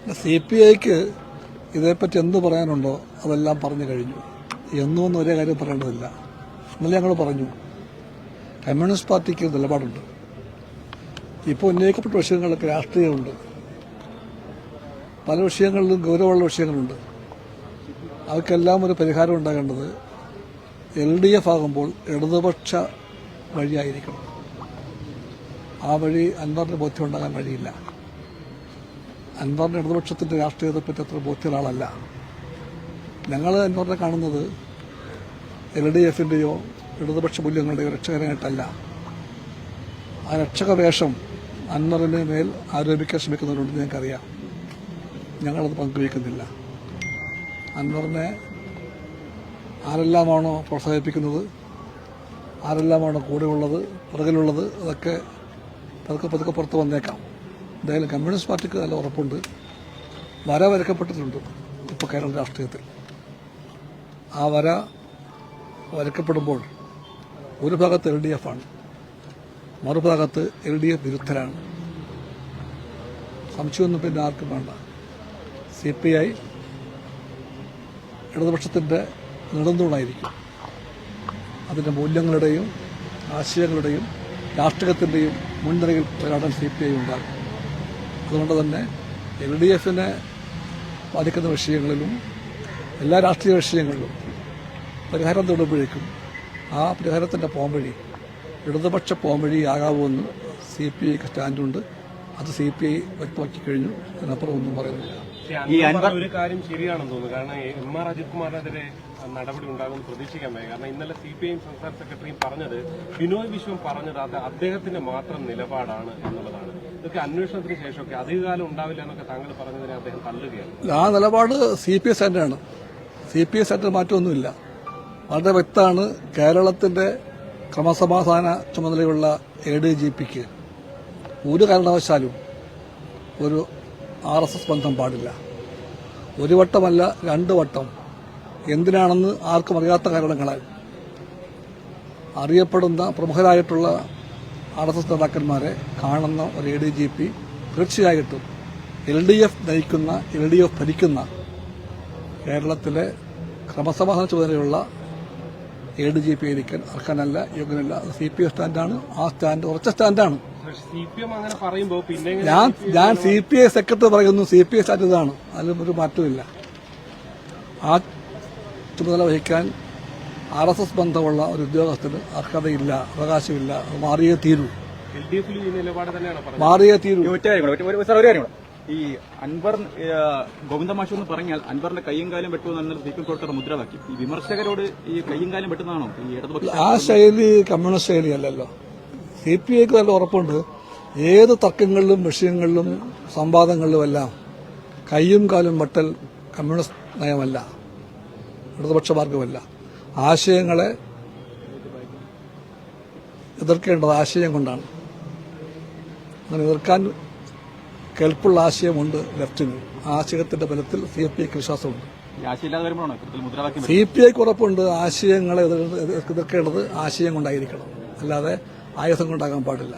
CPIക്ക് ഇതേപ്പറ്റി എന്ത് പറയാനുണ്ടോ അതെല്ലാം പറഞ്ഞു കഴിഞ്ഞു. എന്നും ഒരേ കാര്യം പറയേണ്ടതില്ല. ഇന്നലെ ഞങ്ങൾ പറഞ്ഞു, കമ്മ്യൂണിസ്റ്റ് പാർട്ടിക്ക് നിലപാടുണ്ട്. ഇപ്പോൾ ഉന്നയിക്കപ്പെട്ട വിഷയങ്ങളൊക്കെ രാഷ്ട്രീയമുണ്ട്. പല വിഷയങ്ങളിലും ഗൗരവമുള്ള വിഷയങ്ങളുണ്ട്. അവർക്കെല്ലാം ഒരു പരിഹാരം ഉണ്ടാകേണ്ടത് LDF ആകുമ്പോൾ ഇടതുപക്ഷ വഴിയായിരിക്കണം. ആ വഴി അൻവറിന് ബോധ്യം ഉണ്ടാകാൻ വഴിയില്ല. അൻവറിന് ഇടതുപക്ഷത്തിൻ്റെ രാഷ്ട്രീയത്തെപ്പറ്റി അത്ര ബോധ്യമുള്ള ആളല്ല. ഞങ്ങൾ അൻവറിനെ കാണുന്നത് LDFൻ്റെയോ ഇടതുപക്ഷ മൂല്യങ്ങളുടെയോ രക്ഷകനായിട്ടല്ല. ആ രക്ഷക വേഷം അൻവറിന് മേൽ ആരോപിക്കാൻ ശ്രമിക്കുന്നവരുണ്ടെന്ന് ഞങ്ങൾക്കറിയാം. ഞങ്ങളത് പങ്കുവയ്ക്കുന്നില്ല. അൻവറിനെ ആരെല്ലാമാണോ പ്രോത്സാഹിപ്പിക്കുന്നത്, ആരെല്ലാമാണോ കൂടെയുള്ളത്, പുറകിലുള്ളത്, അതൊക്കെ പതുക്കെ പുറത്ത് വന്നേക്കാം. എന്തായാലും കമ്മ്യൂണിസ്റ്റ് പാർട്ടിക്ക് നല്ല ഉറപ്പുണ്ട്. വര വരക്കപ്പെട്ടിട്ടുണ്ട് ഇപ്പോൾ കേരള രാഷ്ട്രീയത്തിൽ. ആ വര വരക്കപ്പെടുമ്പോൾ ഒരു ഭാഗത്ത് LDF ആണ്, മറുഭാഗത്ത് LDF വിരുദ്ധരാണ്. സംശയമൊന്നും പിന്നെ ആർക്കും വേണ്ട. CPI ഇടതുപക്ഷത്തിൻ്റെ നെടുന്തൂണായിരിക്കും. അതിൻ്റെ മൂല്യങ്ങളുടെയും ആശയങ്ങളുടെയും രാഷ്ട്രീയത്തിൻ്റെയും മുൻനിരയിൽ പോരാടാൻ CPI ഉണ്ടാകും. അതുകൊണ്ട് തന്നെ LDFനെ ബാധിക്കുന്ന വിഷയങ്ങളിലും എല്ലാ രാഷ്ട്രീയ വിഷയങ്ങളിലും പരിഹാരം തേടുമ്പോഴേക്കും ആ പരിഹാരത്തിൻ്റെ പോംവഴി ഇടതുപക്ഷ പോംവഴിയാകാവുമെന്ന് CPIക്ക് സ്റ്റാൻഡുണ്ട്. അത് CPI വ്യക്തമാക്കി കഴിഞ്ഞു. അതിനപ്പുറം ഒന്നും പറയുന്നില്ല. ഈ ഒരു കാര്യം ശരിയാണെന്ന് തോന്നുന്നു. കാരണം MR അജിത് കുമാറിനെതിരെ നടപടി ഉണ്ടാകുമെന്ന് പ്രതീക്ഷിക്കാൻ വയ്യ. കാരണം ഇന്നലെ CPI സംസ്ഥാന സെക്രട്ടറിയും പറഞ്ഞത്, ബിനോയ് വിശ്വം പറഞ്ഞത് അത് അദ്ദേഹത്തിന്റെ മാത്രം നിലപാടാണ് എന്നുള്ളതാണ്. ഇതൊക്കെ അന്വേഷണത്തിന് ശേഷമൊക്കെ അധികകാലം ഉണ്ടാവില്ല എന്നൊക്കെ താങ്കൾ പറഞ്ഞതിനെ അദ്ദേഹം തള്ളുകയാണ്. ആ നിലപാട് CPI സ്റ്റാൻഡാണ്. CPI സ്റ്റാൻഡ് മാറ്റമൊന്നുമില്ല. വളരെ വ്യക്തമാണ്. കേരളത്തിന്റെ ക്രമസമാധാന ചുമതലയുള്ള ADGPക്ക് ഒരു കാരണവശാലും ഒരു RSS ബന്ധം പാടില്ല. ഒരു വട്ടമല്ല, 2 വട്ടം. എന്തിനാണെന്ന് ആർക്കും അറിയാത്ത കാരണങ്ങളാൽ അറിയപ്പെടുന്ന പ്രമുഖരായിട്ടുള്ള RSS നേതാക്കന്മാരെ കാണുന്ന ഒരു ADGP തീർച്ചയായിട്ടും LDF നയിക്കുന്ന, LDF ഭരിക്കുന്ന കേരളത്തിലെ ക്രമസമാധാന ചുമതലയുള്ള ADGP ആയിരിക്കാൻ അർഹനല്ല, യോഗ്യനല്ല. അത് CPI സ്റ്റാൻഡാണ്. ആ സ്റ്റാൻഡ് ഉറച്ച സ്റ്റാൻഡാണ്. ഞാൻ CPI സെക്രട്ടറി പറയുന്നു, CPI സ്റ്റാൻഡ് ഇതാണ്. അതിലും ഒരു മാറ്റമില്ല. ആ ചുമതല വഹിക്കാൻ RSS ബന്ധമുള്ള ഒരു ഉദ്യോഗസ്ഥന് അർഹതയില്ല, അവകാശമില്ല. അത് മാറിയേ തീരൂ. ഈ അൻവർ ഗോവിന്ദമാഷ് എന്ന് പറഞ്ഞാൽ അൻവറിന്റെ കയ്യും കാലം വെട്ടുമെന്നാണ് CPI പ്രവർത്തകർ മുദ്രാവാക്യം. ഈ വിമർശകരോട് ഈ കയ്യും കാലം വെട്ടുന്നതാണോ ഈ ഇടതുപക്ഷ? ആ ശൈലി കമ്മ്യൂണിസ്റ്റ് ശൈലിയല്ലല്ലോ. CPIക്ക് നല്ല ഉറപ്പുണ്ട്. ഏത് തർക്കങ്ങളിലും വിഷയങ്ങളിലും സംവാദങ്ങളിലുമെല്ലാം കയ്യും കാലും വെട്ടൽ കമ്മ്യൂണിസ്റ്റ് നയമല്ല, ഇടതുപക്ഷ മാർഗമല്ല. ആശയങ്ങളെ എതിർക്കേണ്ടത് ആശയം കൊണ്ടാണ്. അങ്ങനെ എതിർക്കാൻ കേൾപ്പുള്ള ആശയമുണ്ട് ലെഫ്റ്റിന്. ആശയത്തിന്റെ ബലത്തിൽ CPIക്ക് വിശ്വാസമുണ്ട്. CPIക്ക് ഉറപ്പുണ്ട്. ആശയങ്ങളെ എതിർക്കേണ്ടത് ആശയം കൊണ്ടായിരിക്കണം, അല്ലാതെ ആയുധം കൊണ്ടാകാൻ പാടില്ല.